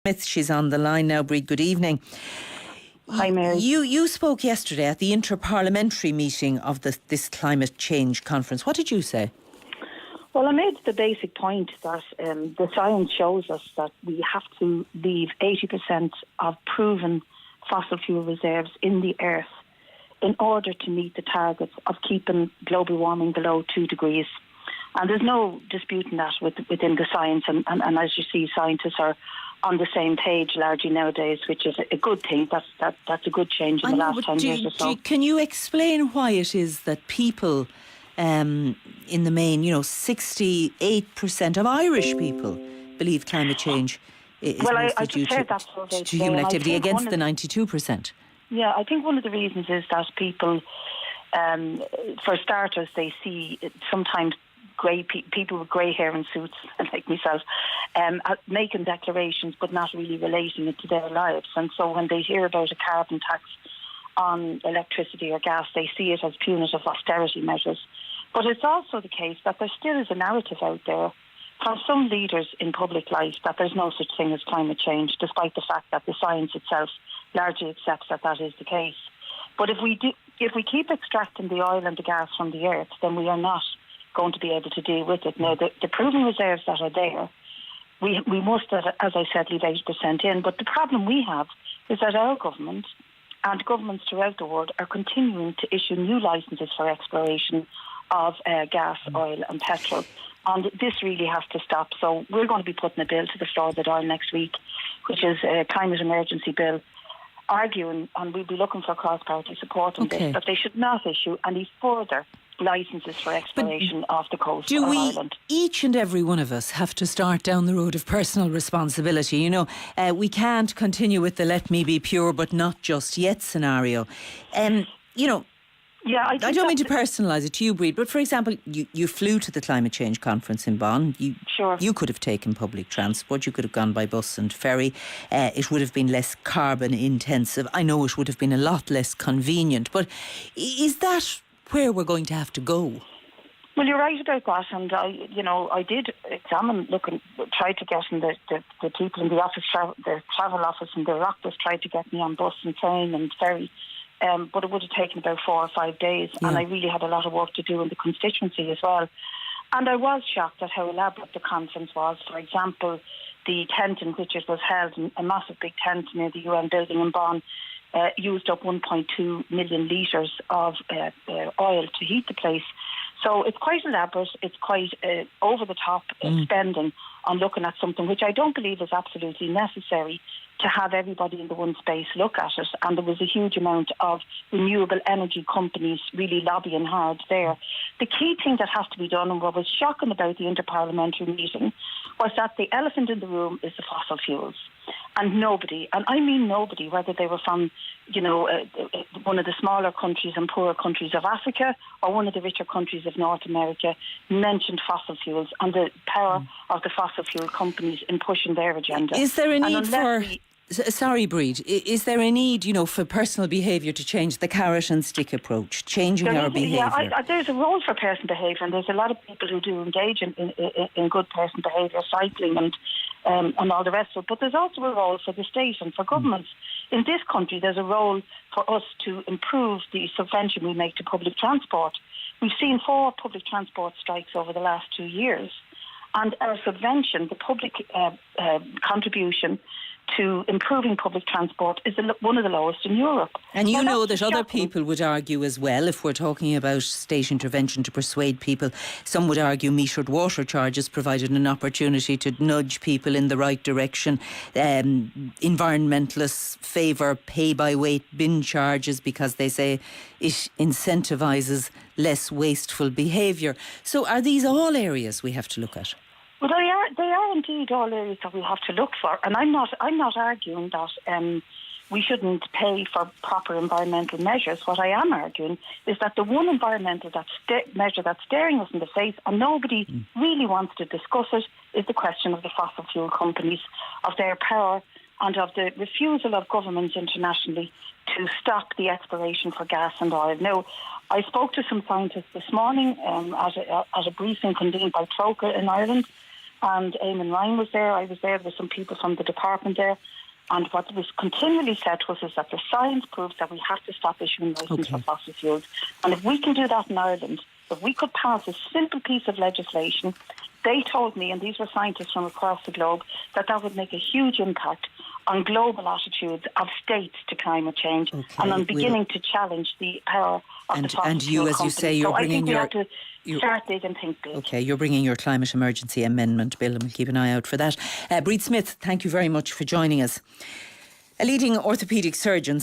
Smith, she's on the line now. Brid, good evening. Hi, Mary. You spoke yesterday at the inter-parliamentary meeting of this climate change conference. What did you say? Well, I made the basic point that the science shows us that we have to leave 80% of proven fossil fuel reserves in the earth in order to meet the targets of keeping global warming below 2 degrees. And there's no disputing that within the science. And as you see, scientists are on the same page largely nowadays, which is a good thing. That's a good change in the last 10 years or so. Can you explain why it is that people, in the main, 68% of Irish people believe climate change is mostly due to human activity against the 92%? Yeah, I think one of the reasons is that people, for starters, they see sometimes people with grey hair and suits, like myself, making declarations but not really relating it to their lives. And so when they hear about a carbon tax on electricity or gas, they see it as punitive austerity measures. But it's also the case that there still is a narrative out there from some leaders in public life that there's no such thing as climate change, despite the fact that the science itself largely accepts that is the case. But if we keep extracting the oil and the gas from the earth, then we are not going to be able to deal with it. Now, the proven reserves that are there, we must, as I said, leave 80% in. But the problem we have is that our government and governments throughout the world are continuing to issue new licences for exploration of gas, oil and petrol. And this really has to stop. So we're going to be putting a bill to the floor of the Dáil next week, which is a climate emergency bill, arguing, and we'll be looking for cross-party support on this, that they should not issue any further licences for exploration off the coast of Ireland. Each and every one of us have to start down the road of personal responsibility? We can't continue with the let me be pure but not just yet scenario. Yeah, I don't mean to personalise it to you, Brid, but for example, you flew to the climate change conference in Bonn. You could have taken public transport. You could have gone by bus and ferry. It would have been less carbon intensive. I know it would have been a lot less convenient, but is that where we're going to have to go? Well, you're right about that, and I did examine, try to get in the people in the office, the travel office and the Oireachtas tried to get me on bus and train and ferry, but it would have taken about 4 or 5 days, and I really had a lot of work to do in the constituency as well. And I was shocked at how elaborate the conference was. For example, the tent in which it was held, a massive big tent near the UN building in Bonn, used up 1.2 million litres of oil to heat the place. So it's quite elaborate, it's quite over-the-top spending on looking at something which I don't believe is absolutely necessary to have everybody in the one space look at it. And there was a huge amount of renewable energy companies really lobbying hard there. The key thing that has to be done, and what was shocking about the inter-parliamentary meeting, was that the elephant in the room is the fossil fuels. And nobody, and I mean nobody, whether they were from, one of the smaller countries and poorer countries of Africa or one of the richer countries of North America, mentioned fossil fuels and the power of the fossil fuel companies in pushing their agenda. Is there a need for... Sorry, Brid. Is there a need, for personal behaviour to change the carrot and stick approach, changing our behaviour? Yeah, there's a role for personal behaviour, and there's a lot of people who do engage in good personal behaviour, cycling and all the rest of it. But there's also a role for the state and for governments. In this country, there's a role for us to improve the subvention we make to public transport. We've seen 4 public transport strikes over the last 2 years, and our subvention, the public contribution to improving public transport, is one of the lowest in Europe. And you know that other people would argue as well, if we're talking about state intervention to persuade people, some would argue metered water charges provided an opportunity to nudge people in the right direction. Environmentalists favour pay-by-weight bin charges because they say it incentivises less wasteful behaviour. So are these all areas we have to look at? Well, they are indeed all areas that we have to look for, and I'm not arguing that we shouldn't pay for proper environmental measures. What I am arguing is that the one environmental measure that's staring us in the face, and nobody really wants to discuss it, is the question of the fossil fuel companies, of their power, and of the refusal of governments internationally to stop the exploration for gas and oil. Now, I spoke to some scientists this morning at a briefing convened by Troca in Ireland, and Eamon Ryan was there. I was there. There were some people from the department there. And what was continually said to us is that the science proves that we have to stop issuing licences for fossil fuels. And if we can do that in Ireland, if we could pass a simple piece of legislation, they told me, and these were scientists from across the globe, that that would make a huge impact on global attitudes of states to climate change and on beginning to challenge the power of the fossil fuel companies. You say, you're bringing your... Start big and think big. OK, you're bringing your climate emergency amendment bill, and we'll keep an eye out for that. Brid Smith, thank you very much for joining us. A leading orthopaedic surgeon